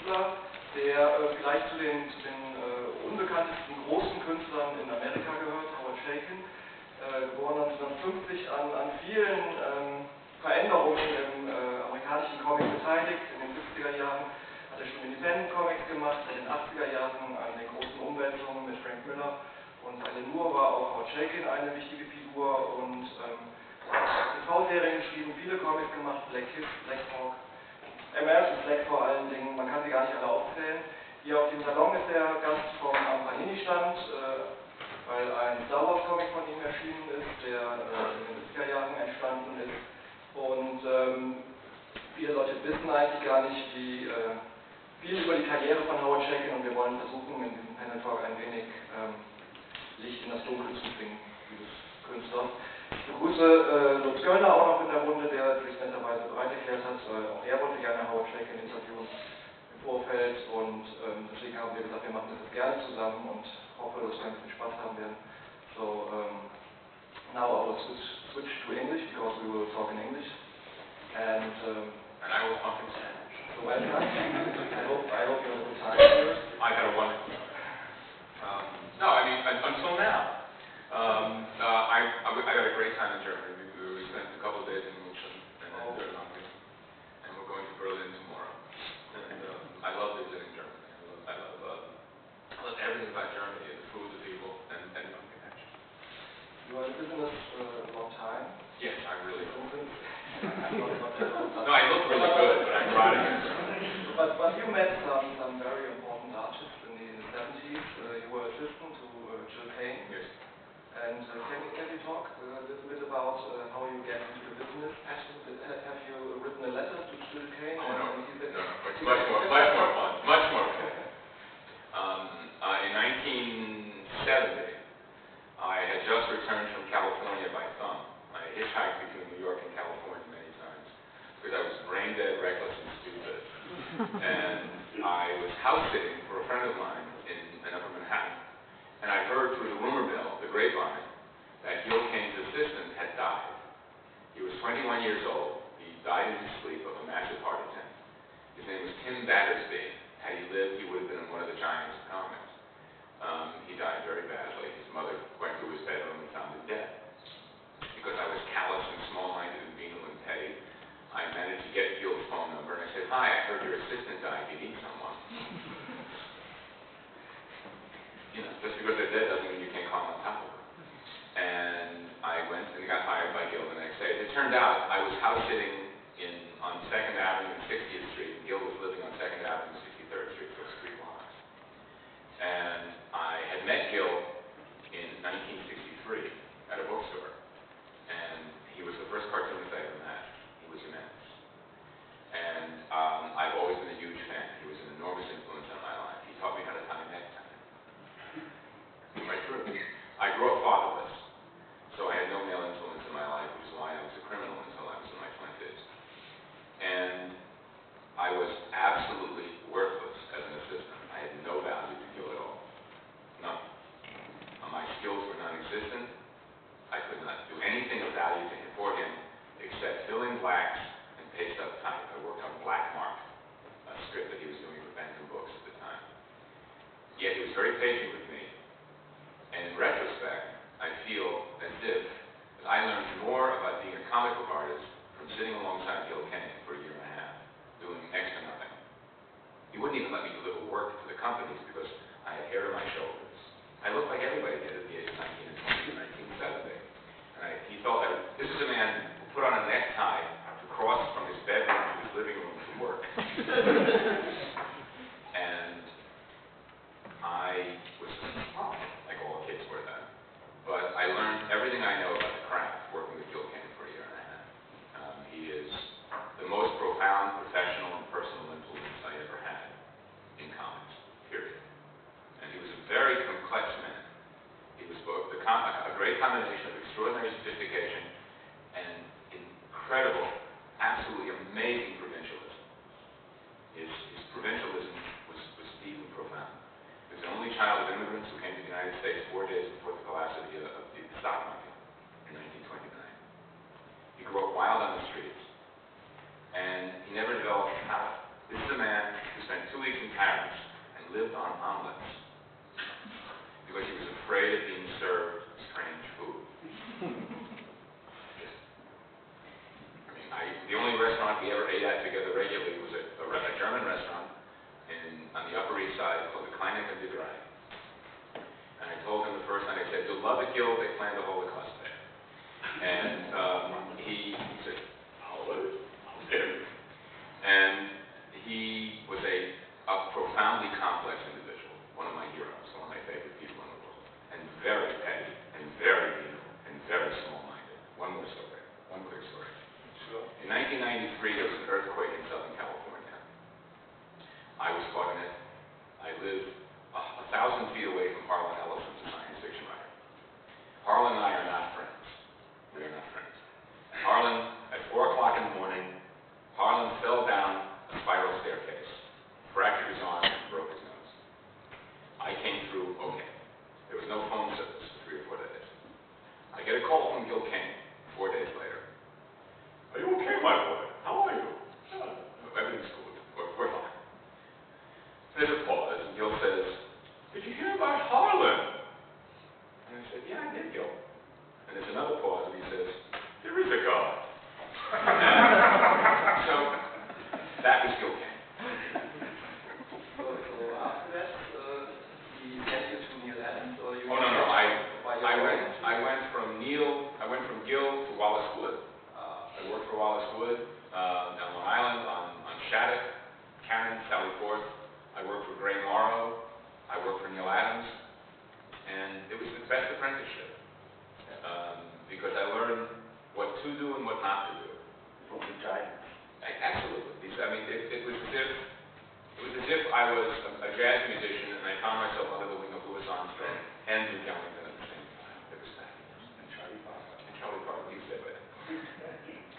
Künstler, der vielleicht zu den unbekanntesten großen Künstlern in Amerika gehört, Howard Chaykin, geboren 1950, an vielen Veränderungen im amerikanischen Comic beteiligt. In den 70er Jahren hat er schon Independent Comics gemacht, in den 80er Jahren an den großen Umwälzungen mit Frank Miller und Alan Moore war auch Howard Chaykin eine wichtige Figur und hat TV-Serien geschrieben, viele Comics gemacht, Black Kiss, Black Hawk, American Black vor allen Dingen, man kann sie gar nicht alle aufzählen. Hier auf dem Salon ist er Gast vom Panini-Stand, weil ein Star Wars Comic von ihm erschienen ist, der in den 70er Jahren entstanden ist. Und viele Leute wissen eigentlich gar nicht, wie viel über die Karriere von Howard Chaykin, und wir wollen versuchen, in diesem Panel Talk ein wenig Licht in das Dunkel zu bringen, dieses Künstlers. Ich begrüße Lutz Göllner auch noch in der Runde, der sich netterweise bereit erklärt hat. Auch er wollte gerne Howard Chaykin interviewen im Vorfeld und deswegen haben wir gesagt, wir machen das jetzt gerne zusammen und hoffe, dass wir ein bisschen Spaß haben werden. So, now I will switch to English because we will talk in English. And I will talk in Spanish. So welcome. I hope you have a good time. I had a wonderful time. No, I mean, until now. I got a great time in Germany. We spent a couple of days in München and then Erlangen, and we're going to Berlin tomorrow. And I love visiting Germany. I love everything about Germany, the food, the people, and the architecture. You are in business a long time. Yes, I really do. No, I look really good, but I'm rotting. But you met some very important artists in the 70s. You were assistant to Chaykin. Yes. And can you talk a little bit about how you get into the business? Have you written a letter to Chaykin? Oh, no. It's much more fun. Much more fun. In 1970, I had just returned from California by thumb. I hitchhiked between New York and California many times because I was brain dead, reckless, and stupid. And I was house sitting for a friend of mine in Upper Manhattan. And I heard through the rumor mill, the grapevine, that Gil Kane's assistant had died. He was 21 years old. He died in his sleep of a massive heart attack. His name was Tim Battersby. Had he lived, he would have been one of the giants of comics. He died very badly. His mother went to his bedroom and found him dead. Because I was callous and small-minded and venal and petty, I managed to get Gil's phone number and I said, "Hi, I heard your assistant died. You need someone." You know, just because they're dead doesn't mean you can't climb on top of them. And I went and got hired by Gil the next day. As it turned out, I was house sitting on 2nd Avenue and 60th Street, and Gil was living on 2nd Avenue and 63rd Street, so it's 3 blocks. And I had met Gil in 1963 at a bookstore, and he was the first cartoonist I ever met. He was immense. And I've always been a huge fan. He was an enormous influence on my life. He taught me how to tie a necktie. Right through. I grew up fatherless, so I had no male influence in my life, which is why I was a criminal until I was in my 20s. And I was absolutely worthless as an assistant. I had no value to Gil at all. None. My skills were non-existent. I could not do anything of value for him except fill in blacks and paste up type. I worked on Black Mark, a script that he was doing for Bantam Books at the time. Yet he was very patient with me. And in retrospect, I feel as if I learned more about being a comic book artist from sitting alongside Gil Kane for a year and a half, doing next to nothing. He wouldn't even let me deliver work to the companies because I had hair to my shoulders. I looked like everybody did at the age of 19 and 20 in 1970. And he felt that this is a man who put on a necktie to cross from his bedroom to his living room to work. And I was like all kids were then. But I learned everything I know about the craft working with Gil Kane for a year and a half. He is the most profound professional and personal influence I ever had in comics, period. And he was a very complex man. He was both a great combination of extraordinary sophistication and incredible, absolutely amazing provincialism. His provincialism was deep and profound. He was the only child of immigrants who came to the United States 4 days before the collapse of the stock market in 1929. He grew up wild on the streets, and he never developed a palate. This is a man who spent 2 weeks in Paris and lived on omelets because he was afraid of being served strange food. The only restaurant we ever ate at together regularly was a German restaurant on the Upper East Side called the Kleinecke Bäckerei. And I told him the first night, I said, "You'll love it, Gil, they planned the Holocaust there." And he said, "I'll live, I'll live." And he was a profoundly complex individual, one of my heroes, one of my favorite people in the world, and very petty, and very evil, and very small-minded. One more story, one quick story. In 1993, there was an earthquake in Southern California. I was caught in it. I lived 1,000 feet away from Harlan Ellison, the science fiction writer. Harlan and I are not friends. We are not friends. Harlan, at 4 o'clock in the morning, Harlan fell down a spiral staircase, fractured his arm, and broke his nose. I came through okay. There was no phone service for 3 or 4 days. I get a call from Gil Kane 4 days later. "Are you okay, my boy? How are you?" "Everything's good. We're fine." There's a pause, and Gil says, "Did you hear about Harlan?" And I said, "Yeah, I did, Gil." And there's another pause, and he says, "There is a God." So, that was Gil Kane. So after that, he sent you to Neil Adams, or you? Oh, no. I went from Gil to Wallace Wood. I worked for Wallace Wood on Long Island, on Shattuck, Cannon, Sally Forth. I worked for Gray Morrow. I worked for Neil Adams. And it was the best apprenticeship because I learned what to do and what not to do. From the giants. Absolutely. It was as if I was a jazz musician and I found myself under the wing of Louis Armstrong and Duke Ellington at the same time. It was fabulous. And Charlie Parker. And Charlie Parker, you said that.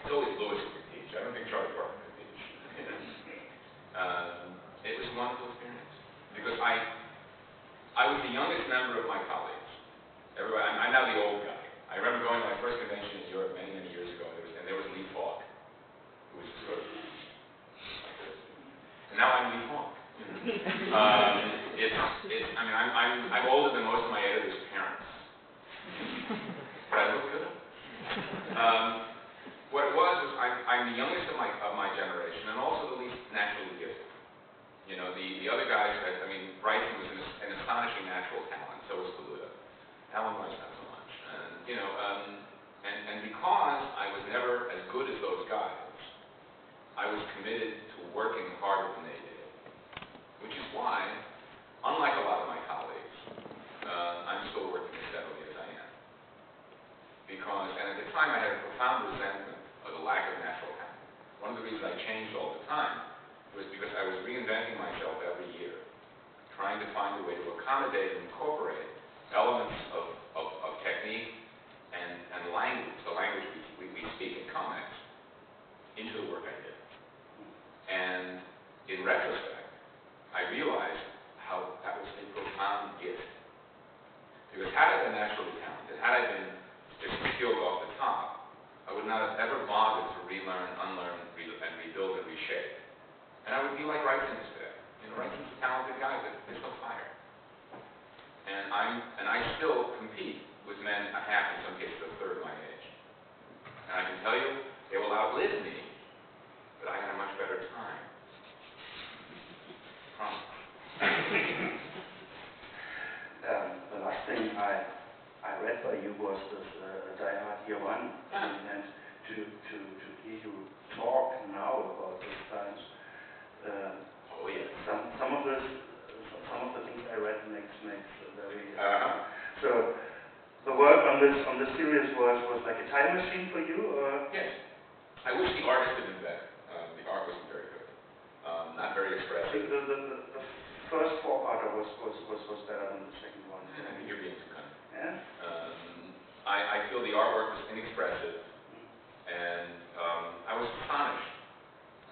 It's always Louis who could teach. I don't think Charlie Parker could teach. It was a wonderful experience because I was the youngest member of my colleagues. I'm now the old guy. I remember going to my first convention in Europe many, many years ago, and there was Lee Falk, who was sort of like this. And now I'm Lee Falk. I'm older than most of my editors' parents, but I look good. What it was I'm the youngest of my generation, and also the least naturally gifted. The other guys, Bryson was an astonishing natural talent. So was Kaluta. Alan Rice not so much. And because I was never as good as those guys, I was committed to working harder than they did. Which is why, unlike a lot of my colleagues, I'm still working as steadily as I am. And at the time I had a profound resentment of the lack of natural talent. One of the reasons I changed all the time was because I was reinventing myself every year, trying to find a way to accommodate and incorporate elements of technique and language, the language we speak in comics, into the work I did. And in retrospect, I realized how that was a profound gift. Because had I been naturally talented, had I been just skilled off the top, I would not have ever bothered to relearn, unlearn, and rebuild and reshape. And I would be like Wrighton is today. Wrighton's a talented guy, but there's no fire. And I still compete with men a half, in some cases, a third my age. And I can tell you, they will outlive me, but I had a much better time. Promise. The last thing I read by you was this Die Hard Year One, and to hear you talk now about those times. Some of the things I read makes very. So the work on this series was like a time machine for you, or? Yes. I wish the artist had been better. The art wasn't very good. Not very expressive. The first four-parter was better than the second one. I think you're being too kind. Yeah. I feel the artwork was inexpressive, and I was astonished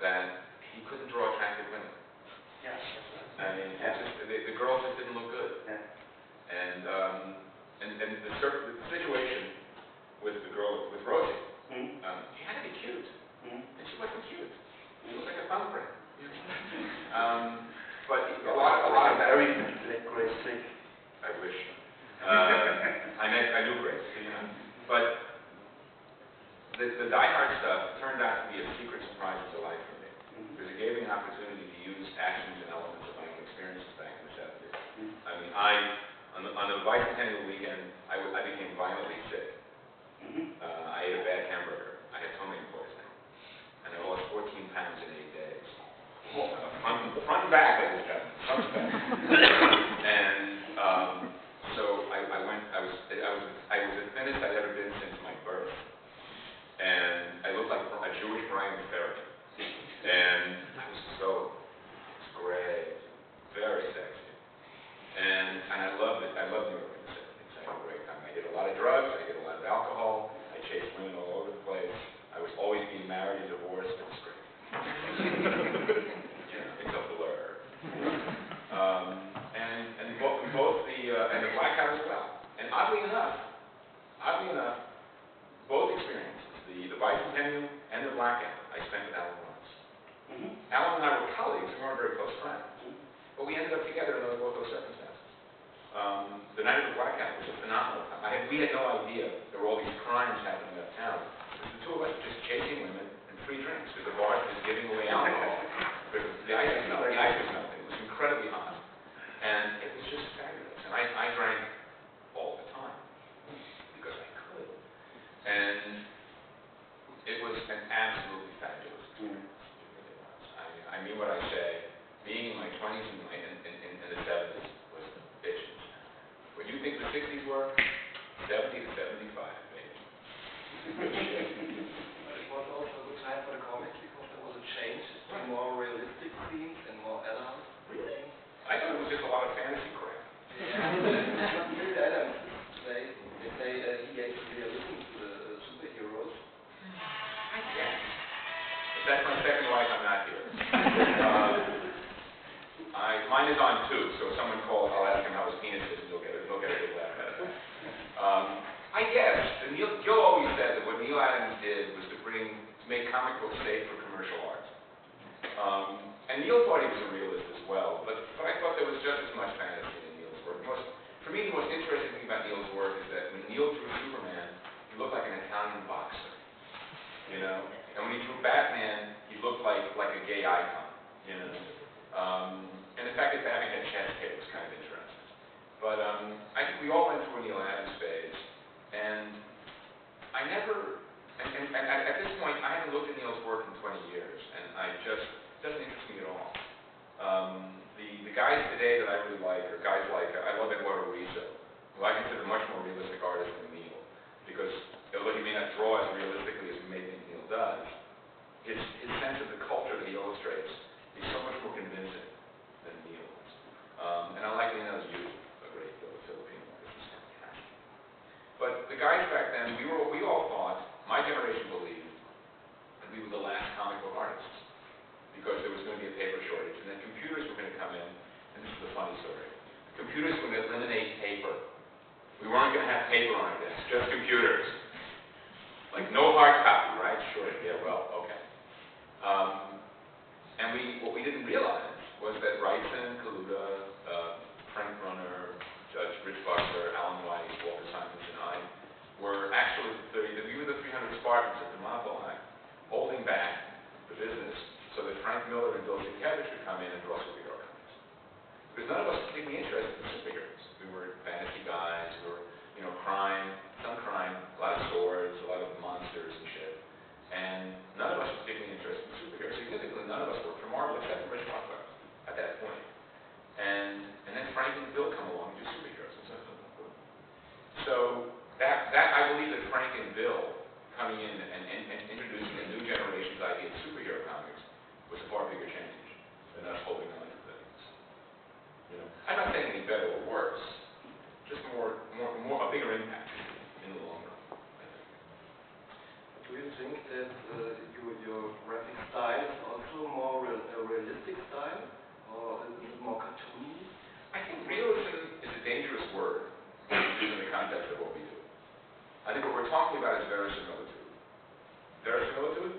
that he couldn't draw attractive women. Yeah. The girls just didn't look good. Yeah. And the situation with the girl, with Rosie, she had to be cute, and she wasn't cute. She was like a thumbprint. But on the bicentennial weekend, I became violently sick. I ate a bad hamburger. I had ptomaine poisoning, and I lost 14 pounds in 8 days. Front and back, ladies and gentlemen, front and back. And so I was the thinnest I'd ever been since my birth, and I looked like a Jewish Brian Ferry, and I was so gray, very sexy, and I loved it. I loved New York in the 70s. I had a great time. I did a lot of drugs. I did a lot of alcohol. I chased women all over the place. I was always being married and divorced. It was great. It's a blur. And the Black Hat as well. And oddly enough, both experiences, the bicentennial and the Black Hat, I spent with Alan once. Alan and I were colleagues. We weren't very close friends, but we ended up together under both those circumstances. The night of the Black Hat was a phenomenal time. We had no idea there were all these crimes happening uptown. The two of us just chasing women and free drinks because the bars were just giving away alcohol. Because the ice was melting. It was incredibly hot. And it was just fabulous. And I drank all the time because I could. And it was an absolutely fabulous experience. It really was. I mean what I say. Being in my 20s and in the 70s was bitches. What you think the 60s were, 70 to 75, baby. But it was also a good time for the comics because there was a change to more realistic scenes and more adult. Really? I thought it was just a lot of fantasy crap. Yeah. Neil Adams say he actually listened to the superheroes. I guess. If that's my second wife, I'm not here. Mine is on too, so if someone calls, I'll ask him how his penis is, and he'll get a good laugh out of that. I guess. Joe always said that what Neil Adams did was to make comic books safe for commercial art. And Neil thought he was a realist as well, but I thought there was just as much fantasy in Neil's work. For me, the most interesting thing about Neil's work is that when Neil drew Superman, he looked like an Italian boxer, you know? And when he drew Batman, he looked like a gay icon, you know? And the fact that Batman had chest hair was kind of interesting. But I think we all went through a Neil Adams phase, and at this point, I haven't looked at Neil's work in 20 years, and it doesn't interest me at all. The guys today that I really like are guys like, I love Eduardo Rizzo, who I consider a much more realistic artist than Neil, because although he may not draw as realistically as we may think Neil does, his sense of the culture that he illustrates is so much more convincing than Neil's. And I like Leonel Yu a great deal, the Filipino artist. He's fantastic. But the guys back then, we all thought, my generation believed, that we were the last comic book artists, because there was going to be a paper shortage, and then computers were going to come in, and this is a funny story. Computers were going to eliminate paper. We weren't going to have paper on our desks, just computers. Like no hard copy, right? Sure, yeah, well, okay. And what we didn't realize was that Wrightson, Kaluta, Frank Brunner, Judge Rich Buckler, Alan Weiss, Walter Simons, and I were actually we were the 300 Spartans at the Monopoly, holding back the business so that Frank Miller and Bill Sienkiewicz would come in and draw superhero comics. Because none of us were particularly interested in superheroes. We were fantasy guys, we were, some crime, a lot of swords, a lot of monsters and shit. And none of us were particularly interested in superheroes. Significantly, none of us worked for Marvel except for Rich Buckler at that point. And then Frank and Bill come along and do superheroes. And so that I believe that Frank and Bill coming in and introducing a new generation's idea of superhero comics was a far bigger change than us holding on to things. You know, I'm not saying any better or worse, just a bigger impact in the long run, I think. Do you think that your graphic style is also more a realistic style, or is it more cartoony? I think realism is a dangerous word in the context of what we do. I think what we're talking about is verisimilitude. Verisimilitude?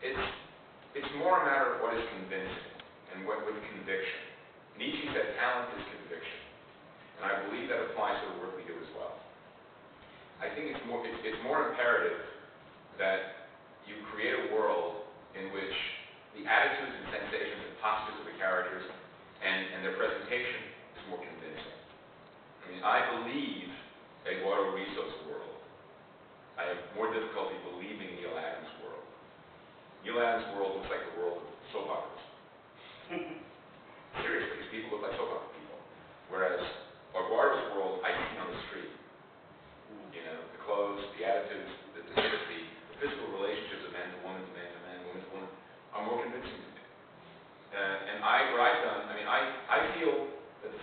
It's more a matter of what is convincing and what with conviction. Nietzsche said talent is conviction. And I believe that applies to the work we do as well. I think it's more imperative that you create a world in which the attitudes and sensations and postures of the characters and their presentation is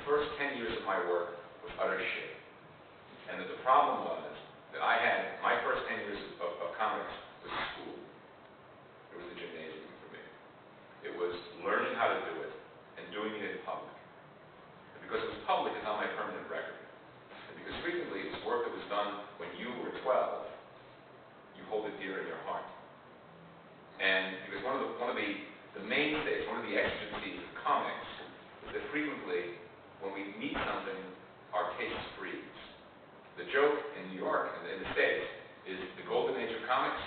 first 10 years of my work was utter shit. And that the problem was that I had, my first 10 years of comics was school. It was the gymnasium for me. It was learning how to do it and doing it in public. And because it was public, it's on my permanent record. And because frequently it was work that was done when you were 12, you hold it dear in your heart. And because one of the mainstays, one of the exigencies of comics is that frequently when we meet something, our taste freeze. The joke in New York and in the States is the golden age of comics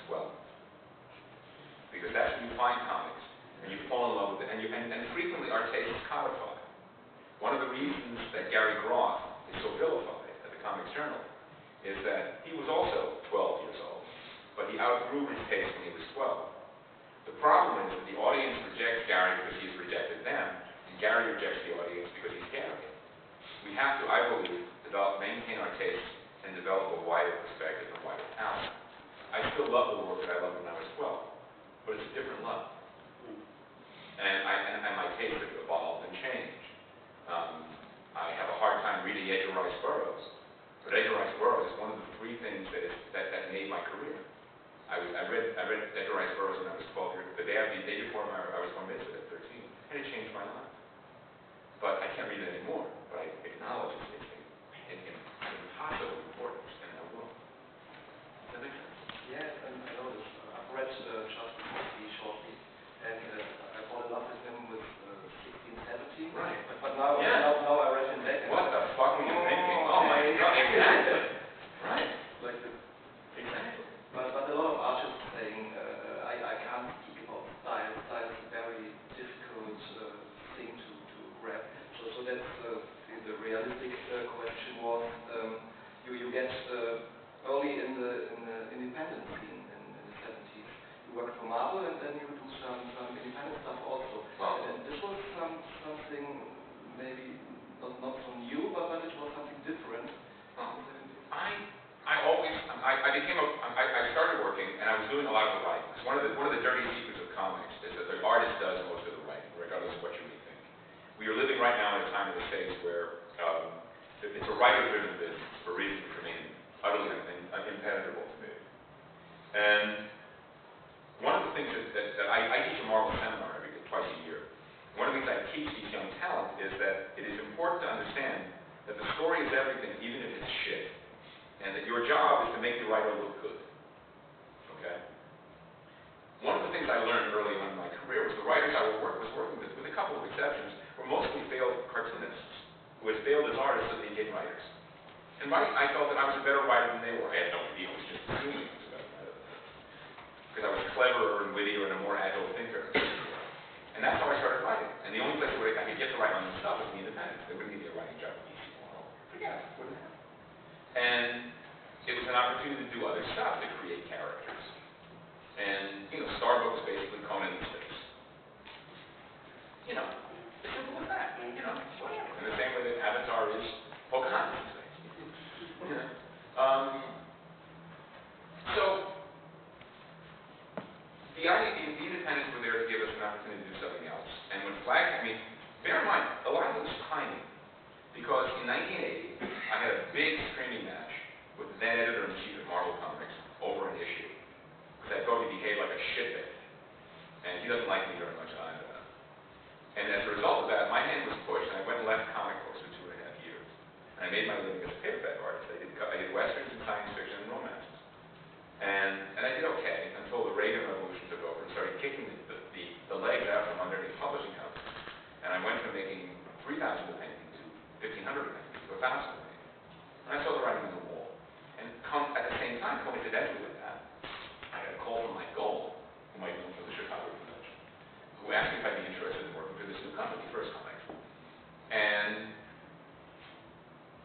was 12. Because that's when you find comics and you fall in love with it. And frequently our taste is codified. One of the reasons that Gary Groth is so vilified at the Comics Journal is that he was also 12 years old, but he outgrew his taste when he was 12. The problem is that the audience rejects Gary because he's rejected them, and Gary rejects the audience because he's Gary. We have to, I believe, maintain our taste and develop a wider perspective and wider palette. I still love the work that I loved when I was 12, but it's a different love. And my taste has evolved and changed. I have a hard time reading Edgar Rice Burroughs, but Edgar Rice Burroughs is one of the three things that made my career. I read Edgar Rice Burroughs when I was 12 years. The day before I was bar mitzvah at 13, and it changed my life. But I can't read it anymore. But I acknowledge it's impossible importance, and I will. Does that make sense? Yes, and I know this. I've read Charles Bukowski shortly, and I fall in love with him with 1617. Right. But now I read him back. What the fuck were you thinking? Oh my God! Exactly. Right. Like the, exactly. But a lot of artists saying I can't speak about style. Style is a very difficult thing to grab. So that's the realistic question was you get early in the independent scene in the 70s. You work for Marvel and then you do some independent stuff also. Wow. And this was something maybe not so new, but it was something different. I started working and I was doing a lot of the writing. One of the dirty secrets of comics is that the artist does most of the writing, regardless of what you may think. We are living right now in a time in the States where it's a writer-driven business for reasons which remain utterly impenetrable to me. And one of the things that I teach a Marvel seminar twice a year. One of the things I teach these young talent is that it is important to understand that the story is everything, even if it's shit. And that your job is to make the writer look good. Okay? One of the things I learned early on in my career was the writers I was working with a couple of exceptions, were mostly failed cartoonists who had failed as artists so they became writers. And I felt that I was a better writer than they were. I had no idea. I was just assuming I was a better writer than them. Because I was cleverer and wittier and a more agile thinker. And that's how I started writing. And the only place where I could get to write my own stuff was the independents. They wouldn't give me a writing job at DC. Forget it. Wouldn't happen. And it was an opportunity to do other stuff, to create characters. And, Starbucks was basically Conan in space. As simple as that. Whatever. In the same way that Avatar is Pocahontas in space. So, the independents were there to give us an opportunity to do something else. And when bear in mind, a lot of it was timing. Because in 1980, I had a big screaming match with the then editor-in-chief of Marvel Comics over an issue. Because I thought he behaved like a shitbag. And he doesn't like me very much either. And as a result of that, my hand was pushed, and I went and left comic books for 2.5 years. And I made my living as a paperback artist. I did westerns and science fiction and romances. And I did okay until the Reagan Revolution took over and started kicking the legs out from underneath publishing houses. And I went from making 3,000 a painting to 1,500 a painting to 1,000 a painting. And I saw the writing on the wall. And at the same time, coincidentally with that, I got a call from Mike Gold, whom I'd known from the Chicago Convention, who asked me if I'd be interested in working for this new company, First Comics. And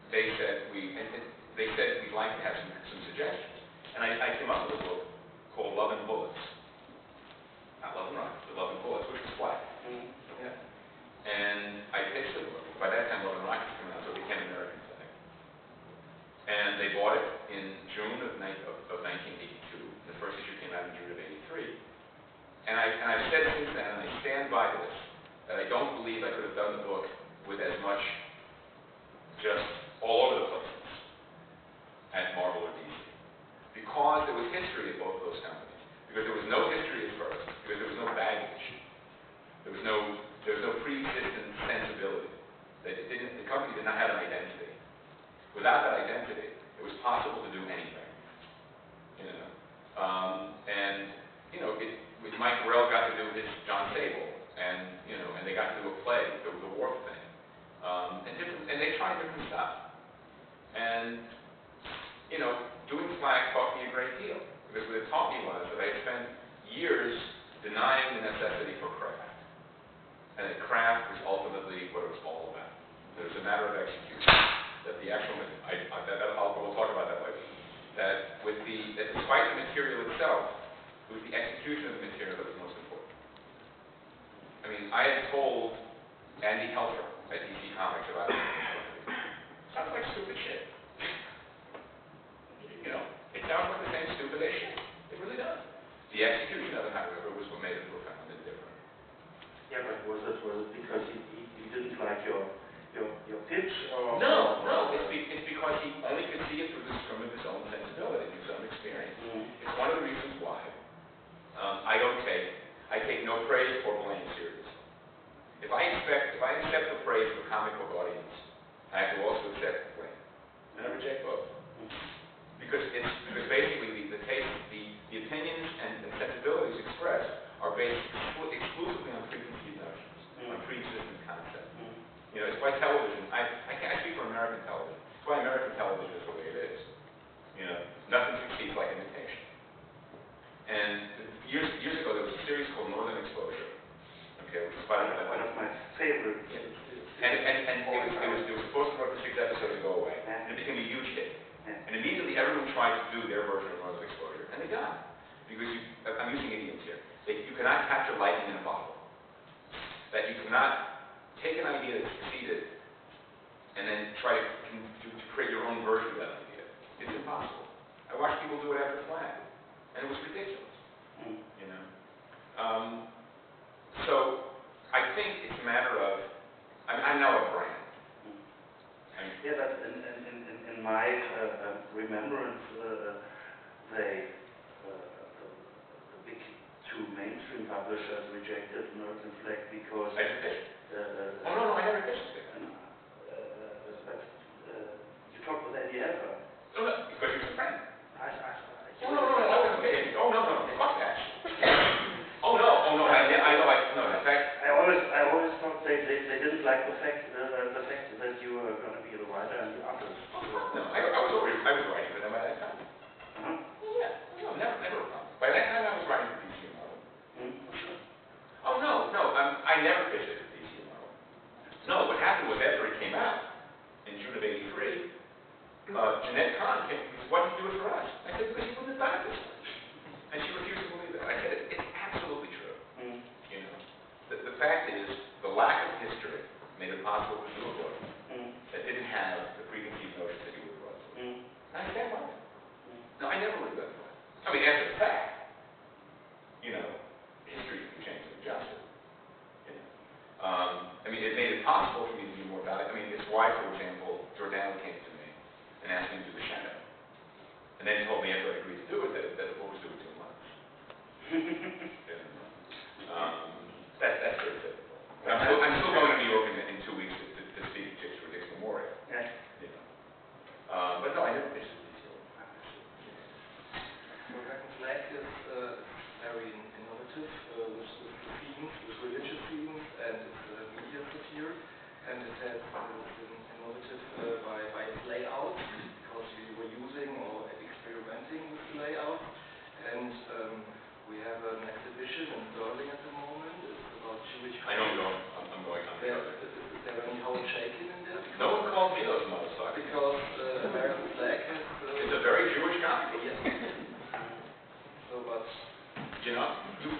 they said we'd like to have some suggestions. And I came up with a book called Love and Bullets. Not Love and Rockets, but Love and Bullets, which was black. Yeah. And I pitched the book. By that time, Love and Rockets came out, so it became an American thing. And they bought it in June of 1982. The first issue came out in June of 83. And I've said since then, and I stand by this, that I don't believe I could have done the book with as much just all over the place at Marvel or DC. Because there was history at both of those companies. Because there was no history at first. Because there was no baggage. There was no pre-existing sensibility. The company did not have an identity. Without that identity, it was possible to do anything. You know, Mike Morrell got to do his John Sable, and they got to do a play, the War thing, and they tried different stuff. And doing Slack taught me a great deal, because what it taught me was that I had spent years denying the necessity for craft, and that craft was ultimately what it was all about. That it was a matter of execution. That the actual, we'll talk about that later. That despite the material itself, it was the execution of the material that was most important. I mean, I had told Andy Helfer at DC Comics about it. Sounds like stupid shit. It sounds like the same stupid as shit. It really does. The execution of it, however, was what made it profound and different. Yeah, but was it because he didn't like your pitch, or? No. It's because he only could see it from his own sensibility, his own experience. It's one of the reasons why I take no praise or blame seriously. If I accept the praise of a comic book audience, I have to also accept the blame. And I reject both. Because basically the taste, the opinions and sensibilities expressed are based exclusively on preconceived notions, on pre-existing concepts. It's why television, I can't speak for American television. It's why American television is the way it is. Nothing succeeds like imitation. And years ago, there was a series called Northern Exposure. Okay, which was about one of my favorite. And it was supposed to run for 6 episodes and go away. And it became a huge hit. And immediately everyone tried to do their version of Northern Exposure. And they got it. Because I'm using idioms here. You cannot capture lightning in a bottle. That you cannot take an idea that succeeded and then try to create your own version of that idea. It's impossible. I watched people do it after Flag, and it was ridiculous. So I think it's a matter of, I'm now a brand. Yeah, but in my remembrance, the big two mainstream publishers rejected American Flag because. I didn't pitch. No, I never pitched it. You talked with Andy Helfer. No, because he was a friend. No, I wasn't pitching. No, fuck that. No, in fact. I always thought they didn't like the fact that you were going to be the writer and the artist. No, I was writing for them by that time. Yeah, no, never a problem. By that time I was writing for DC and Marvel. Sure. I never pitched it at DC and Marvel. No, what happened was after it came out in June of '83, Jeanette Kahn came and said, "Why did you do it for us?" I said, "Because you wouldn't have done it this way." And she refused to believe it. I said, "It's absolutely true." The fact is, the lack of history made it possible to do a book that didn't have the preconceived notions that you would have brought to it. And I stand by it. No, I never would have done that. I mean, after the fact, history can change and adjust it. It made it possible for me to be more valuable. It's why, for example, Giordano came to me and asked me to do The Shadow. And then told me after I agreed to do it that the book was doing too much. That's very typical. I'm still going to New York in 2 weeks to speak at Dick's Memorial. Yeah. But no, I never pitched it this year. American Flag is very innovative with themes, with religious themes, and its media satire. And it has been innovative by its layout, because we were using or experimenting with the layout. And we have an exhibition in Erlangen at the moment. It's about Jewish. I know you're going. I'm going on. Is there any Chaykin in there? No one called me those motherfuckers. Because American Flag has. It's a very Jewish comic. Yes. So, but. You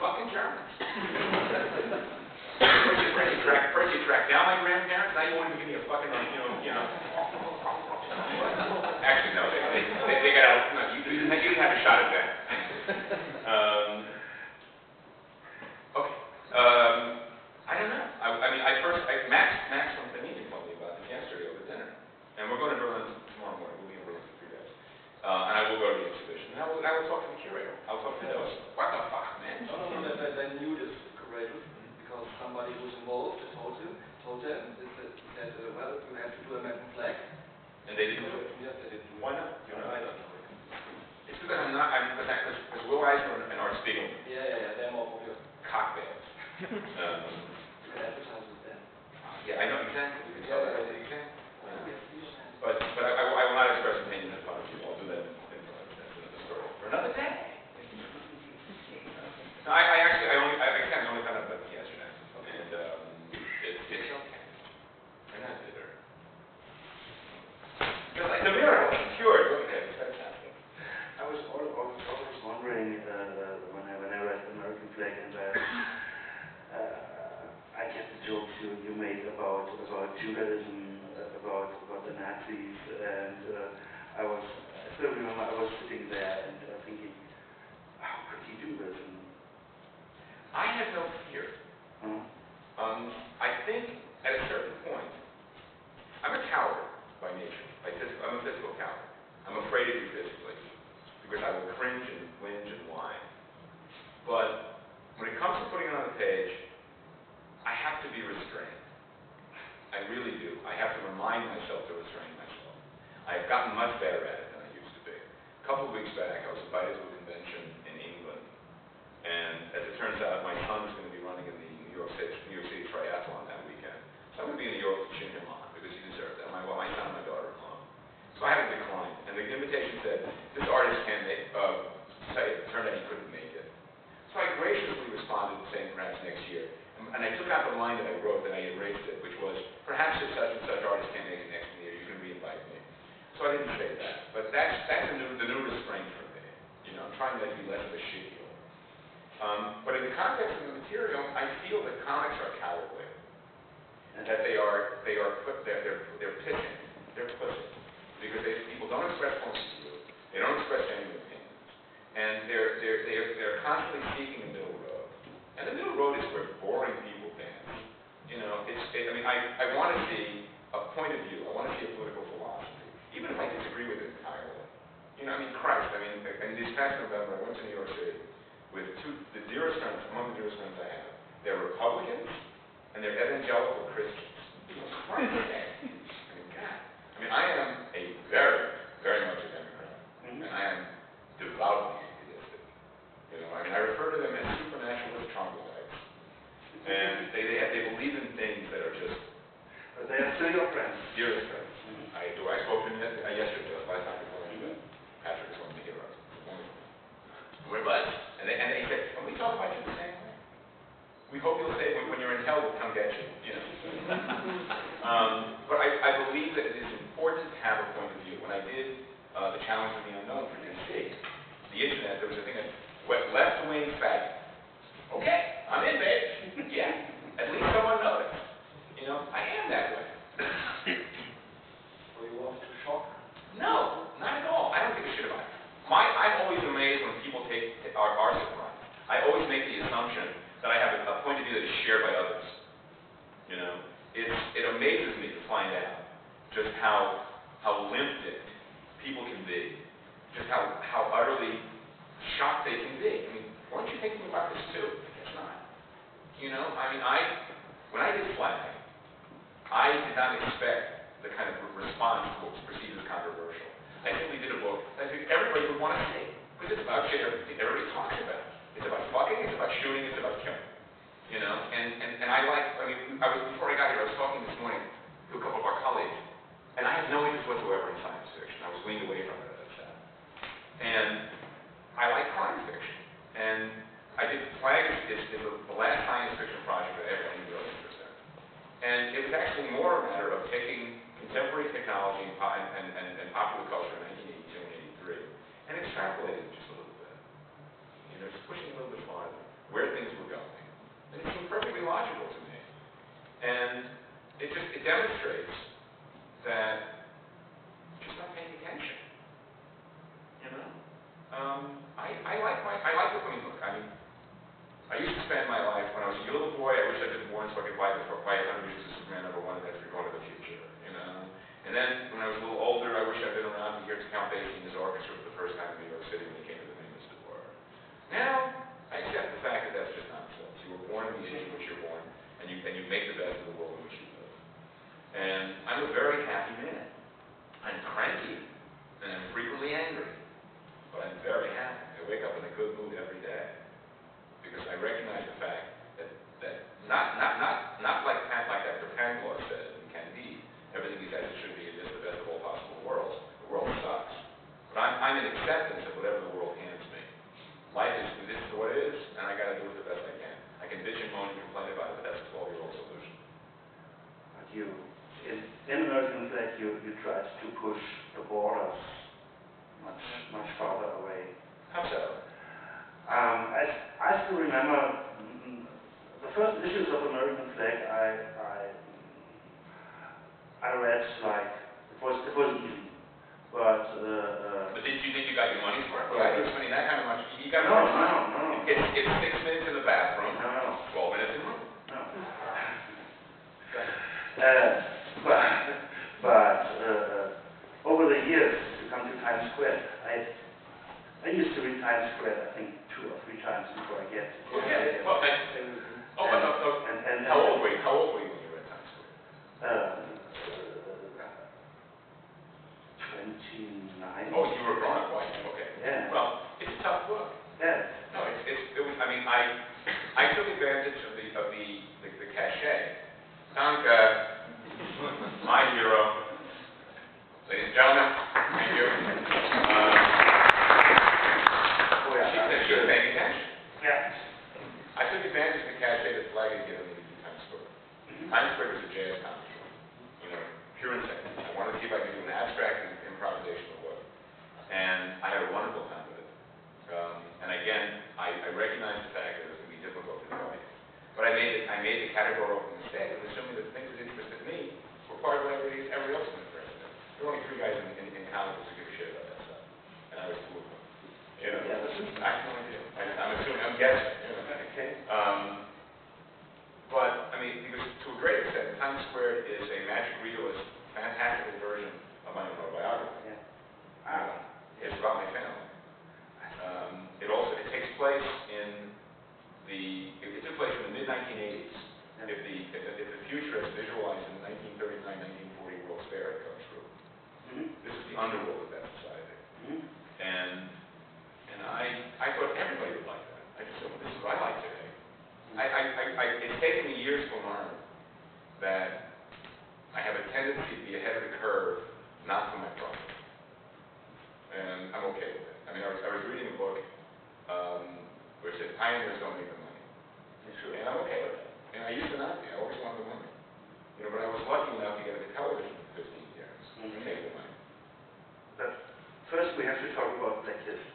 fucking Germans. First you track down my grandparents, now you won't even give me a fucking, Actually, no, they got out. No, you didn't have a shot at that. Okay. I don't know. Max Fontanini you have to do American flag. And they didn't do it? Yes, they did do it. Why not? You know, I don't know. it's because because Will Eisner and Art Spiegelman, Yeah, they're more popular. cocktails. You can advertise with them. Yeah, I know exactly. You can tell that exactly. Yeah. But I will not express opinion in front of you. I'll do that in front of the story for another day. No, I only found out about it yesterday. Okay. And it's okay. I'm not bitter. Because like the mirror wasn't cured. Okay, that's happening. I was always wondering when I read American Flag, and I get the jokes you made about Judaism, about the Nazis, and I still remember I was sitting there and thinking, how could he do this? And, I have no fear. I think at a certain point, I'm a coward by nature. I'm a physical coward. I'm afraid of you physically because I will cringe and whinge and whine. But when it comes to putting it on the page, I have to be restrained. I really do. I have to remind myself to restrain myself. I've gotten much better at it than I used to be. A couple of weeks back, I was invited to a convention in England, and as it turns out, my son is going to be running in the New York City Triathlon that weekend. So I'm going to be in New York to cheer him on because he deserves that. My son and my daughter are home. So I had to decline, and the invitation said, this artist can't make, it turned out he couldn't make it. So I graciously responded saying perhaps next year. And I took out the line that I wrote and I erased it, which was, perhaps if such and such artist can't make it next year, you can re-invite me. So I didn't say that. But that's the new restraint for me. You know, I'm trying to be less of a shit-heel. But in the context of the material, I feel that comics are cowardly. And that they're pitching. They're pushing. Because people don't express points of view. They don't express genuine opinions. And they're constantly seeking a middle road. And the middle road is where boring people dance. You know, I want to see a point of view. I want to see a political philosophy, even if I disagree with it entirely. You know, Christ. This past November, I went to New York City with the dearest friends, among the dearest friends I have. They're Republicans and they're evangelical Christians. Christ. God. I am a very, very much a Democrat, and I am devoutly atheistic. You know, I refer to them as supernaturalist troglodytes. And they believe in things that are just... But they are still your friends. Dearest friends. I spoke to him yesterday, last time before I went. Patrick is one of the heroes. We're buds. And they said, can we talk about you the same way? We hope you'll say when you're in hell, we'll come get you. You know. But I believe that it is important to have a point of view. When I did the Challenge of the Unknown for DC, the internet, there was a thing that left-wing faggot. Okay, I'm in, babe. Yeah, at least someone noticed. You know, I am that way. So you want to shock? No, not at all. I don't give a shit about it. I'm always amazed when people take our supply. I always make the assumption that I have a point of view that is shared by others. You know, it amazes me to find out just how limp-dicked people can be, just how utterly shocked they can be. Weren't you thinking about this too? I guess not. You know, when I did Flag, I did not expect the kind of response to what was perceived as controversial. I simply did a book that I think everybody would want to see, because it's about shit everybody talks about. It's about fucking, it's about shooting, it's about killing. You know, and before I got here, I was talking this morning to a couple of our colleagues, and I have no interest whatsoever in science fiction. I was weaned away from it, as I said. And I like crime fiction. And I did Flag is the last science fiction project that I ever had any real interest in. And it was actually more a matter of taking contemporary technology and popular culture in 1982 and 83 and extrapolating it just a little bit. You know, just pushing a little bit farther, where things were going. And it seemed perfectly logical to me. And it demonstrates that you're just not paying attention. You know? I like the comic book. I used to spend my life, when I was a little boy, I wish I'd been born so I could buy 100 Issues of Superman #1 and that's going to the future. You know? And then, when I was a little older, I wish I'd been around to hear Count Basie and his orchestra for the first time in New York City when he came to the famous door. Now, I accept the fact that that's just nonsense. You were born in the age in which you're born, and you make the best of the world in which you live. And I'm a in American flag you tried to push the borders much farther away. How so? I still remember the first issues of American flag. I read like it was easy, but did you think you got your money's worth? Yeah. I think spending that kind of money. You got no. It's 6 minutes in the bathroom. No. 12 minutes in room. No. But over the years, to come to Times Square, I used to read Times Square, I think 2 or 3 times before I get. Okay. Well, and how old were you? How old were you when you read Times Square? 29. Oh, you were a grown-up white. Okay. Yeah. Well, it's a tough book. Yeah. No, it was. I mean, I took advantage of the cachet. Danke, my hero. Ladies and gentlemen, thank you. She's paying attention. Yeah. I took advantage of the cachet that Flag had given me to do Times Square. Times Square was a jazz comic show, pure and simple. I wanted to see if I could do an abstract and improvisational work, and I had a wonderful time with it. And again, I recognized the fact that it was going to be difficult for the audience, but I made the categorical mistake of assuming that the things that interested me were part of what everybody else was interested in. There were only 3 guys in comics who give a shit about that stuff, and I was 2 of them. Yeah, I have no idea. I'm assuming, I'm guessing. Okay. But I mean, because to a great extent, Times Square is a magic realist, fantastical version of my own autobiography. Yeah. It's about my family. It takes place in it took place in the mid-1980s. Yeah. If the future as visualized in the 1939-1940 World's Fair had come true. This is the underworld of that society. And I thought everybody would like that. I just thought, this is what I like today. It's taken me years to learn that I have a tendency to be ahead of the curve, not for my profit. And I'm okay with it. I mean, I was reading a book where it said pioneers don't make the money. And I'm okay with that. And I used to not be. I always wanted the money. But I was lucky enough to get into television for 15 years and make the money. But first we have to talk about Blacklist.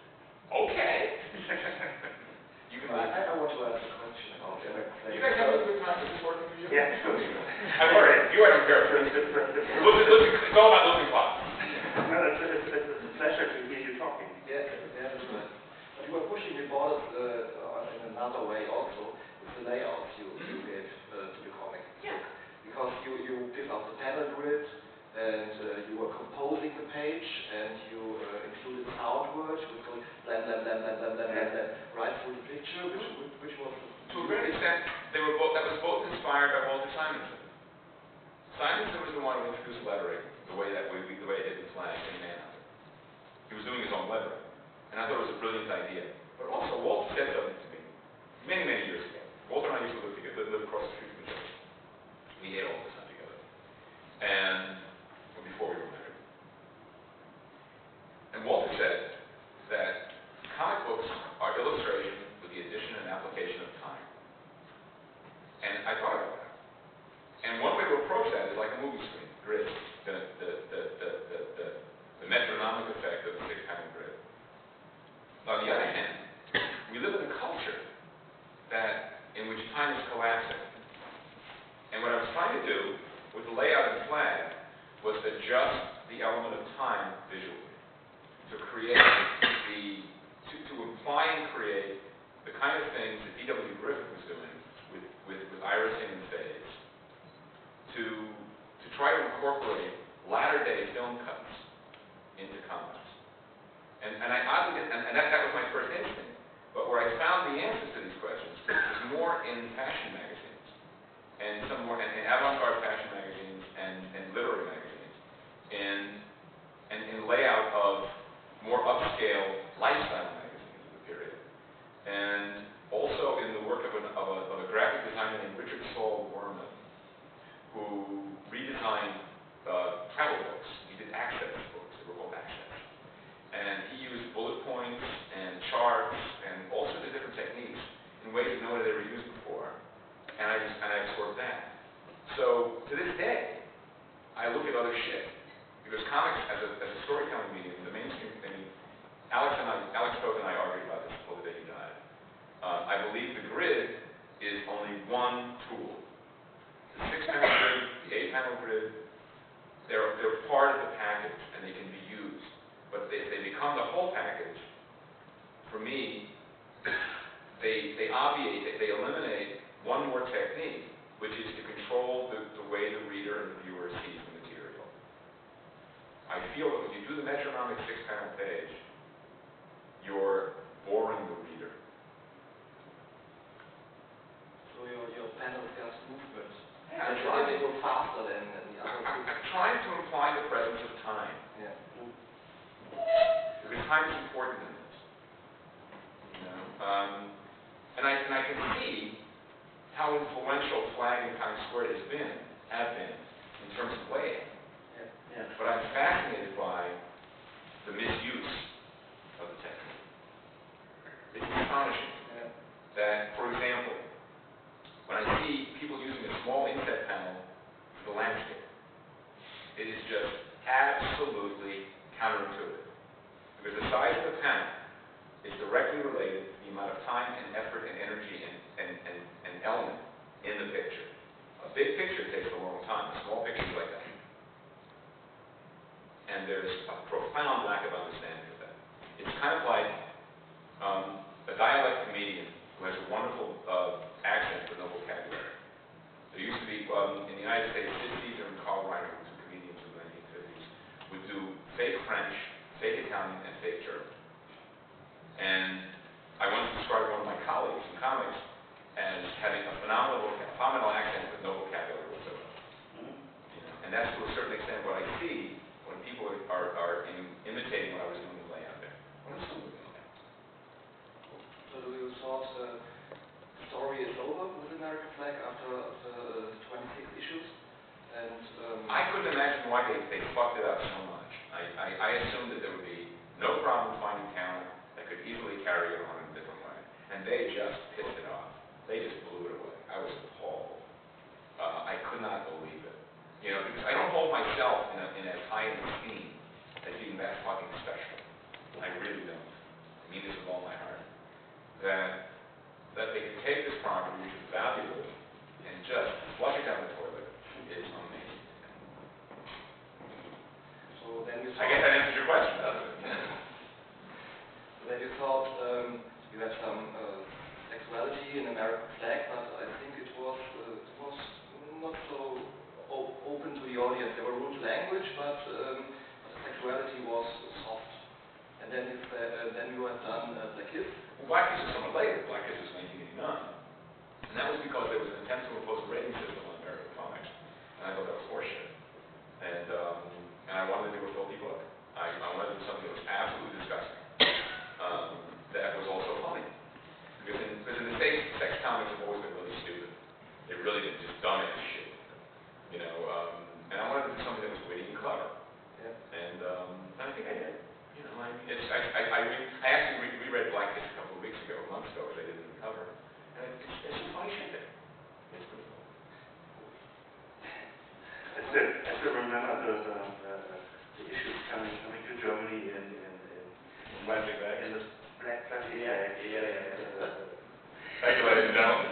Okay. You can. I want to ask a question about American flag. You guys having a good time? Is this working for you? Yeah, sure. I'm worried. You haven't cared for it. It's all about losing plots. No, it's a pleasure to hear you talking. Yes, that's right. But you were pushing the borders in another way also, with the layouts you gave to the comic book. Because you give us the panel grid, and you were composing the page, and you included sound words, which goes blam, blam, blam, blam, blam, blam, blam, blam, right through the picture, which was... To a great extent, that was both inspired by Walter Simonson. Simonson was the one who introduced lettering, the way it did in Flag in Manhunter. He was doing his own lettering, and I thought it was a brilliant idea. But also, Walter said something to me many, many years ago. Walter and I used to live together, live across the street from each other. We ate all the time together. Before we were married. And Walter said that comic books are illustration with the addition and application of time. And I thought about that. And one way to approach that is like a movie screen, grid, the metronomic effect of the 6-panel grid. On the other hand, we live in a culture in which time is collapsing. And what I was trying to do with the layout and Flag was adjust the element of time visually to create to imply and create the kind of things that D.W. Griffith was doing with irising and fades to try to incorporate latter-day film cuts into comics. And that was my first instinct. But where I found the answers to these questions was more in fashion magazines and some more in avant-garde fashion magazines and literary magazines. And in layout of more upscale lifestyle magazines of the period, and also in the work of a graphic designer named Richard Saul Werman, who redesigned travel books. He did access books; they were called access, and he used bullet points and charts and all sorts of different techniques in ways that no one had ever used before. And I absorbed that. So So to this day, I look at other shit because comics as a storytelling medium, the mainstream thing. Alex Toth and I argued about this until the day he died. I believe the grid is only one tool. The 6-panel grid, the 8-panel grid, they're part of the package and they can be used. But if they become the whole package, for me, they obviate, they eliminate one more technique, which is to control the way the reader and the viewer sees the material. I feel that when you do the metronomic 6-panel page, you're boring the reader. So your panel just movement. Yeah, and trying to go faster than the other two. Trying to imply the presence of time. Yeah. Because time is important in this. You know? And I can see how influential flagging Times Square have been in terms of weighing. Yeah. Yeah. But I'm fascinated by the misuse of the technique. It's astonishing that, for example, when I see people using a small inset panel for the landscape, it is just absolutely counterintuitive. Because the size of the panel is directly related to the amount of time and effort and energy and element in the picture. A big picture takes a long time. A small picture is like that. And there's a profound lack of understanding of that. It's kind of like a dialect comedian who has a wonderful accent but no vocabulary. There used to be, in the United States, Sid Caesar and Carl Reiner, who were two comedians of the 1950s, would do fake French, fake Italian, and fake German. And I once described one of my colleagues in comics as having a phenomenal accent with no vocabulary whatsoever. You know? And that's to a certain extent what I see when people are imitating what I was doing in layout there. What I'm still doing that. So do you thought the story is over with American Flag after 26 issues? And I couldn't imagine why they fucked it up so much. I assumed that there would be no problem finding talent that could easily carry it on in a different way. And they just pissed it off. They just blew it away. I was appalled. I could not believe it. You know, because I don't hold myself in as high an esteem as being that fucking special. I really don't. I mean this with all my heart. That they can take this property, which is valuable, and just flush it down the toilet is amazing. so then you I thought, guess that answers your question, doesn't it? so then you thought you had some sexuality in American Flag, but I think it was not so open to the audience. There were rude language, but the sexuality was soft. And then you had done Black Kiss. Well, Black Kiss is somewhat later. Black Kiss was 1989. And that was because there was an attempt to impose a rating system on American comics. And I thought that was horseshit. And I wanted to do a filthy book. I wanted to do something that was absolutely disgusting. That was also funny. Because in the States, sex comics have always been really stupid. They've really been just dumb as shit. You know, and I wanted to do something that was witty and clever. Yeah. And I think I did. You know, I mean, I actually reread Black Kiss a couple of weeks ago, months ago, as I did in the cover. And it's some funny shit there. It's pretty cool. I still remember the issues coming to Germany in Plastic bag. in the black plastic bag. Thank you, ladies and gentlemen.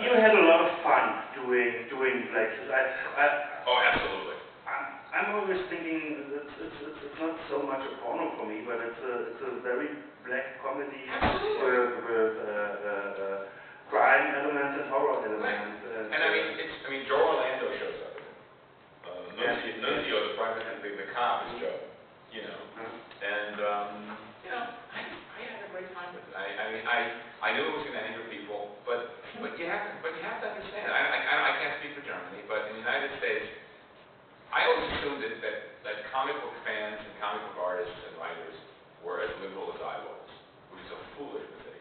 You had a lot of fun doing Black Kiss. Oh, absolutely. I'm always thinking it's not so much a porno for me, but it's a very black comedy with crime elements and horror elements. And I mean, Joe Orlando shows up in it. Nunzio, the private, the cop is Joe. You know, and you know, I had a great time with it. I knew it was going to anger people, but you have to understand. I can't speak for Germany, but in the United States, I always assumed that comic book fans and comic book artists and writers were as liberal as I was, which is a foolish mistake.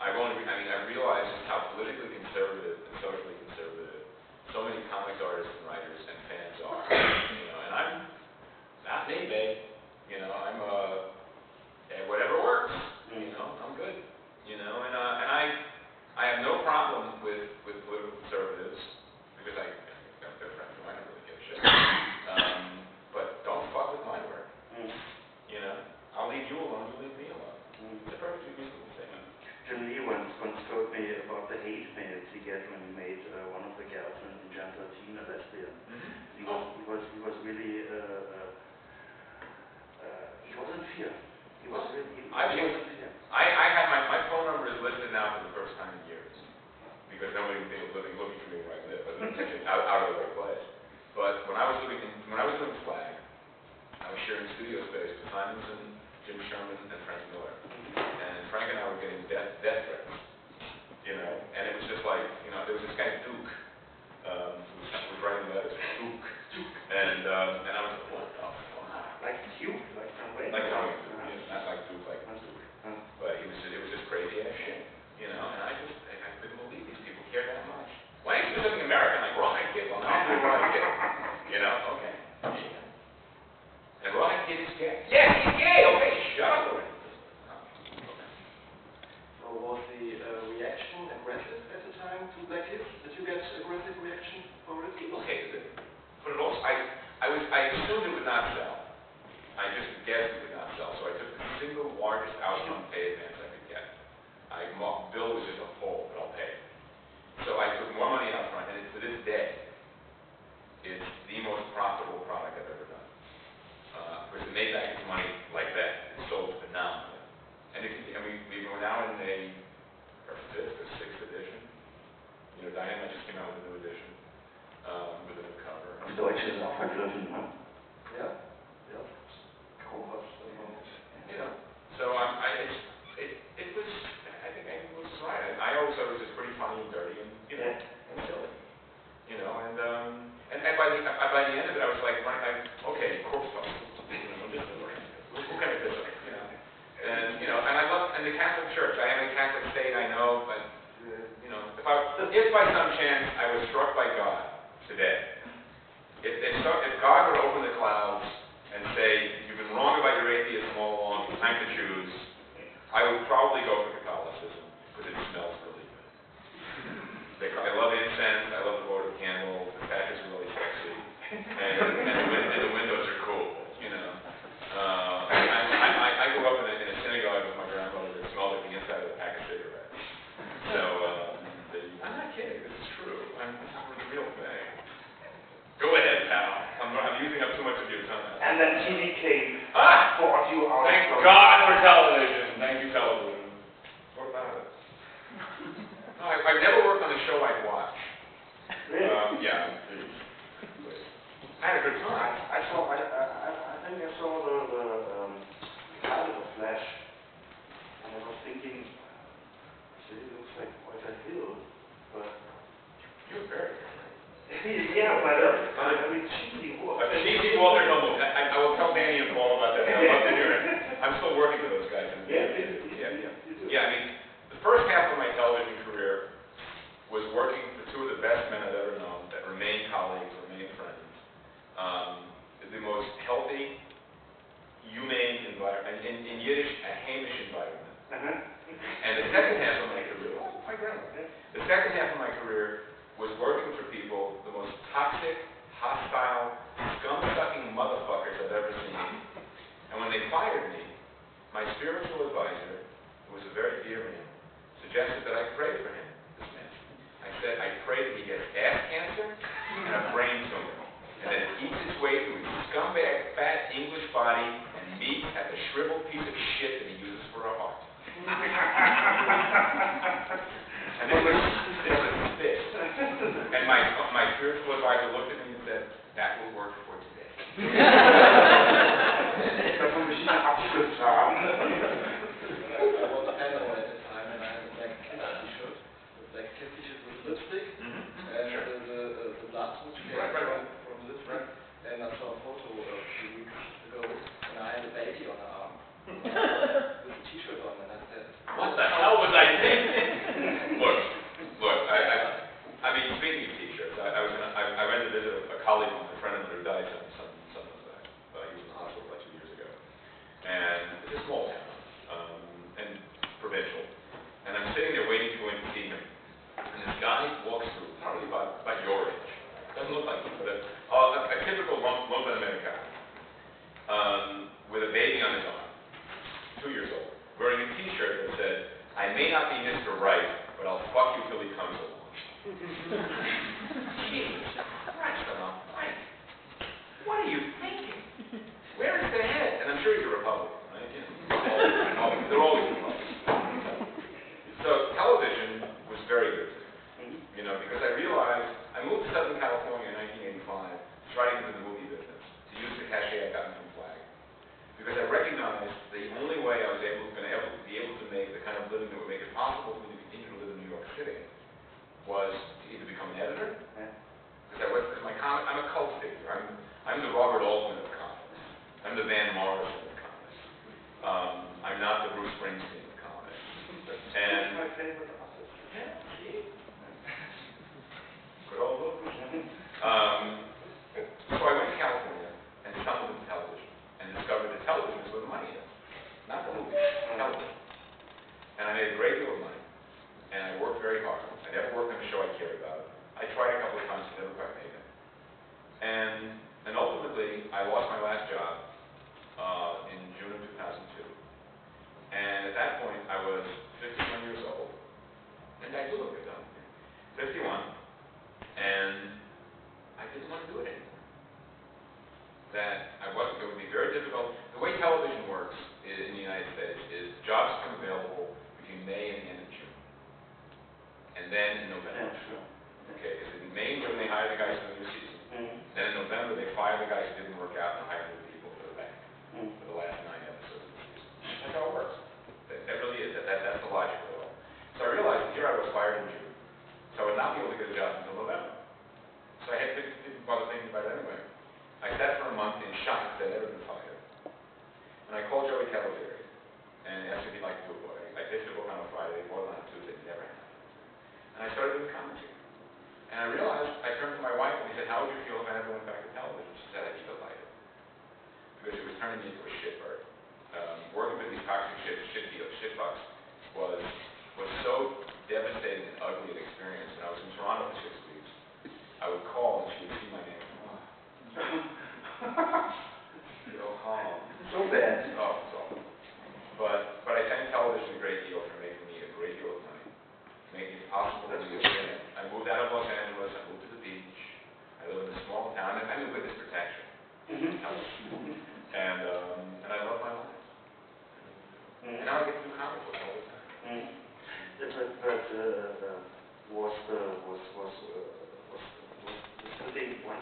I realized just how politically conservative and socially conservative so many comics artists and writers and fans are. You know, and I'm not me, babe. You know, I'm whatever works. You know, I'm good. You know, and I have no problem with political 13 a lesbian. Mm-hmm. He was really he was in fear. He was in fear. I have my phone number is listed now for the first time in years because nobody was looking for me where I live. I live out of the right place. But when I was doing Flag, I was sharing studio space with Simonson, Jim Sherman, and Frank Miller. And Frank and I were getting death threats, and it was just like, there was this guy Duke, who was writing letters, Duke, and I was like, what the fuck? Like Duke, like Tom Wayne? Like Tom Wayne, not like Duke, like Duke. But it was just crazy ass shit, and I couldn't believe these people cared that much. Why ain't you living in America? I'm like, Rawhide Kid, well, now I'm doing Rawhide Kid, okay. And Rawhide Kid is gay. Yeah, he's gay, okay, shut up already. So was the reaction aggressive at the time to Black Kids? Did you get aggressive reaction for it? People hated it. But it also, I assumed it would not sell. I just guessed it would not sell. So I took the single largest outcome pay advance I could get. Bill was just a hole, but I'll pay. So I took more money out front, and to this day, it's the most profitable product I've ever done. Because it made back its money like that. It sold phenomenally. And we're now in our 5th or 6th edition. Diana just came out with a new edition, with a new cover. Deutsch ist auch vergriffen, ne? Yeah. Kaum was. So it was, I think I was right. I always thought it was just pretty funny and dirty and, and silly. And by the end of it, I was like, okay, corpse puzzle. Who can I do it? And I love, and the Catholic Church. I am a Catholic state, I know, but if by some chance I was struck by God today, if God were to open the clouds and say, you've been wrong about your atheism all along, it's time to choose, I would probably go for Catholicism because it smells really good. I love incense, I love the votive candle, the package is really sexy, and the windows are cool, I grew up in a synagogue with my grandmother that smelled like the inside of a pack of cigarettes. So, I'm not kidding, this is true. This is the real thing. Go ahead, pal. I'm using up too much of your time. And then TV came, brought you out. Thank God for television. Thank you, television. What about it? I've never worked on a show I'd watch. Really? Yeah. I had a good time. I think I saw the pilot of Flash, and I was thinking, it looks like quite a hill, but You're very yeah, but a very cheesy Walter. A cheesy Walter Humboldt. I will tell Danny and Paul about that. I'd love to hear it. I'm still working with those guys. Yeah, I mean, the first half of my television career was working for two of the best men I've ever known that remain colleagues, remain friends. The most healthy, humane environment, in Yiddish, a Hamish environment. And the second half of my career, the second half of my career was working for people, the most toxic, hostile, scum-sucking motherfuckers I've ever seen. And when they fired me, my spiritual advisor, who was a very dear man, suggested that I pray for him, this man. I said, I pray that he gets ass cancer and a brain tumor, and that it eats its way through his scumbag, fat English body and meets at the shriveled piece of shit that he uses for a heart. And this was this. And my spiritual advisor looked at me and said, that will work for today. I was a panel at the time, and I had a black kid t-shirt. The black kid t-shirt with lipstick, and the last one came from lipstick. And I saw a photo a few weeks ago, and I had a baby on the arm with a t-shirt on, and I said, what the hell was I thinking? Look, I mean, speaking of t-shirts, I went to visit a colleague of mine, a friend of mine who died some months back. He was in the hospital like 2 years ago. And it's a small town, and provincial. And I'm sitting there waiting to go in to see him. And this guy walks through, probably about your age. Doesn't look like you, but a typical lumpen Americano, with a baby on his arm, 2 years old, wearing a t-shirt that said, I may not be Mr. Right, but I'll fuck you till he comes along. Jesus Van Morrison of comics. I'm not the Bruce Springsteen of comics. And my favorite artist. yeah, see? Good old look. So I went to California and stumbled into television and discovered that television is where the money is. Not the movies, television. And I made a great deal of money. And I worked very hard. I never worked on a show I cared about. I tried a couple of times and never quite made it. And ultimately, I lost my last job in June of 2002. And at that point, I was 51 years old. And I do look good, though. 51. And I didn't want to do it anymore. It would be very difficult. The way television works in the United States is jobs come available between May and the end of June. And then in November. Yeah, sure. Okay, because in May and June they hire the guys for the new season. Then in November they fire the guys who didn't work out and hire new people for the bank for the last 9 episodes of the season. That's how it works. That really is. That's the logic of it all. So I realized that here I was fired in June. So I would not be able to get a job until November. So I didn't bother thinking about it anyway. I sat for a month in shock that I'd never been fired. And I called Joey Cavalieri and asked if he'd like to do a book. I pitched a book on a Friday, bought it on a Tuesday, it never happened. And I started doing comedy. And I realized, I turned to my wife and I said, how would you feel if I never went back to television? She said, I'd be delighted. Because it was turning me into a shitbird. Working with these toxic shitbugs was so devastating and ugly an experience. When I was in Toronto for 6 weeks, I would call and she would see my name. So bad. Oh, it's awful. But I thank television a great deal for making me a great deal of money, making it possible to live in it. I moved out of Los Angeles. I moved to the beach. I live in a small town. I'm in witness protection. And I love my life. And now I get to do comic books all the time. Was the thing 100%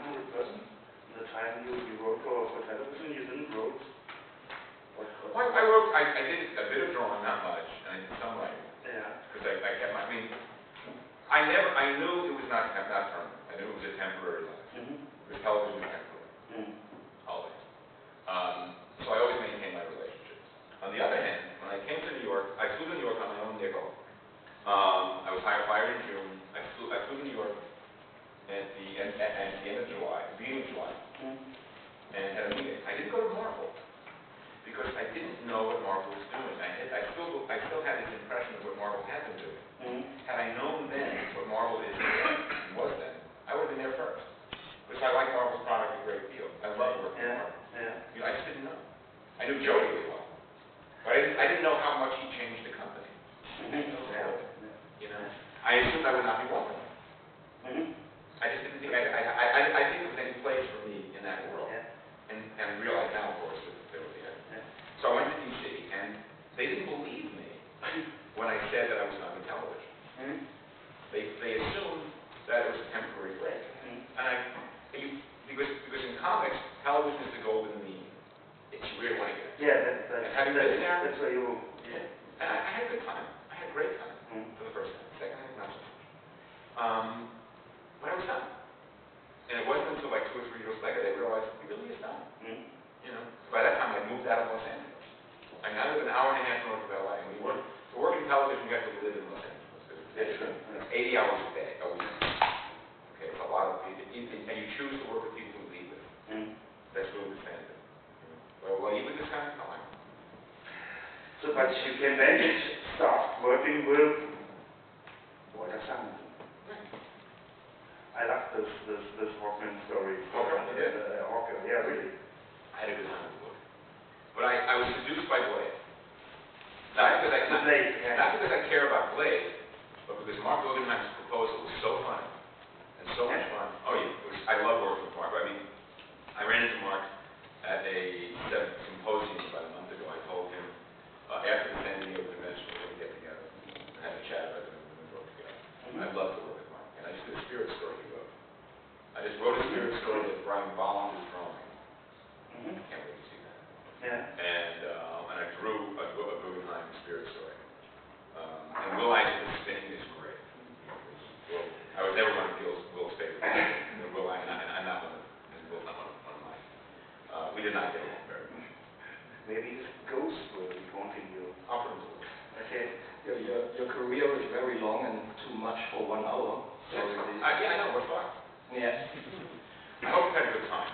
the time you wrote for television? You didn't wrote? I did a bit of drawing, not much, and I did some writing. Yeah. Because I kept my, I knew it was not permanent. I knew it was a temporary life. Because television is temporary. Always. So I always maintained my relationships. On the other hand, when I came to New York, I flew to New York on my own nickel. I was fired in June. I flew to New York at the end of July, beginning of July, and had a meeting. I didn't go to Marvel because I didn't know what Marvel was doing. I still had this impression of what Marvel had been doing. Had I known then what Marvel is and was then, I would have been there first. Because I like Marvel's product a great deal. I love working with Marvel. Yeah. You know, I just didn't know. I knew Joey really well, but I didn't know how much he changed the company. You know, I assumed I would not be welcome. I just didn't think I think there was any place for me in that world. And realized now, of course, that there was the end. So I went to DC, and they didn't believe me when I said that I was not in television. They assumed that it was a temporary break. And because in comics, television is the golden mean. It's where you want to get. That's where you. Yeah. And I had a good time. I had a great time for the first time. Second time, not so much. But I was done. And it wasn't until like 2 or 3 years later they realized he really is done. You know. By that time I moved out of Los Angeles. I mean, I live an hour and a half north of LA. And to work in television, you have to live in Los Angeles. It's 80 hours a day. Okay, it's a lot of people. And you choose to work with people who lead with. That's really the standard. Well, even this kind of time. So, but you can then start working with Walter Simon. I love this Hawkman story. Hawker, yeah, really. I had a good time with the book. But I was seduced by Blade. Not because I care about Blade, but because Mark Guggenheim's proposal was so fun and so much fun. Oh yeah, I love working with Mark. I mean, I ran into Mark at a symposium about a month ago. I told him after the San Diego convention we were going to get together and have a chat about doing the book together. I'd love to work with Mark. And I just did a spirit story he wrote. I just wrote a spirit story that Brian Bolland is drawing. I can't wait to see that. And I drew a Guggenheim spirit story. And Will Eisner's spinning is great. I was never one of Will's favorite people. Will Eisner, and I'm not one of, and Will's not one of mine. We did not get along very much. maybe this ghost will be haunting you. Okay, your career is very long and too much for 1 hour. Yeah, I know, we're fine. Yeah. I hope you had a good time.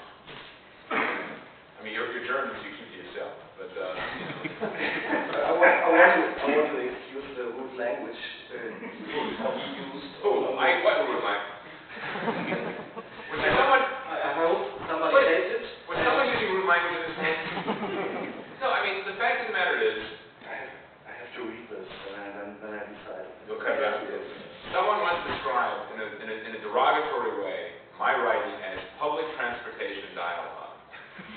I mean, you're German, so you keep to yourself, but, you know. I want to excuse the rude language he used. What rude language? Was there someone... I hope somebody hates it. Was someone using rude language in this room? No, I mean, the fact of the matter is... I have to read this, and then I decide. You'll cut it out. Someone once described, in a derogatory way, my writing as public transportation dialogue.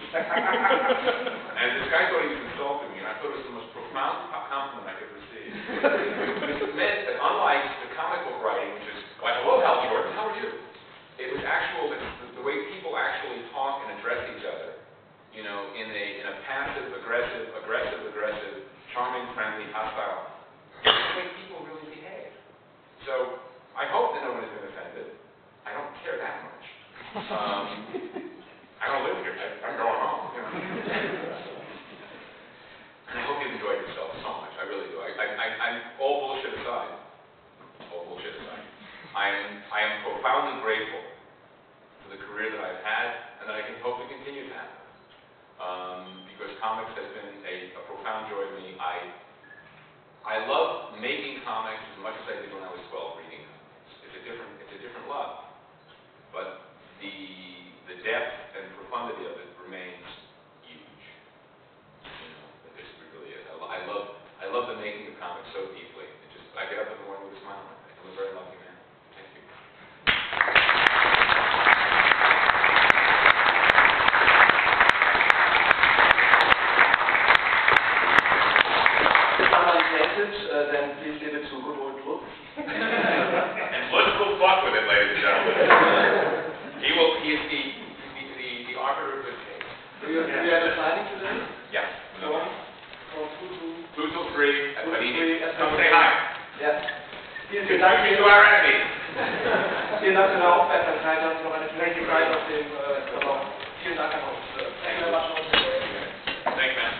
And this guy thought he was insulting me, and I thought it was the most profound compliment I could receive. It meant that unlike the comic book writing, which is, like, hello, Hal Jordan, how are you? It was the way people actually talk and address each other, you know, in a passive, aggressive, charming, friendly, hostile, the way people really behave. So, I hope that no one has been offended. I don't care that much. I don't live here. I'm going home. You know? And I hope you've enjoyed yourself so much. I really do. I'm all bullshit aside. I am profoundly grateful for the career that I've had and that I can hope to continue to have. Because comics has been a profound joy to me. I love making comics as much as I did when I was 12 reading them. It's a different love. But the depth and profundity of it remains huge. You know, it really is. I love the making of comics so deeply. I get up in the morning with a smile on my face. I'm a very lucky man. Thank you. If somebody hates it, then please give it to good old Lutz. And Lutz will fuck with it, ladies and gentlemen. He is the arbiter of good taste. Do you have a signing today? Yes. From 2 till 3 at Panini. Come Panini. say hi. Ja. Vielen Dank Dank. to our enemies. Vielen Dank für deine Aufmerksamkeit. Das ist noch eine kleine Zeit aus dem Salon. Vielen Dank an uns. Thank you very much. Thanks, man.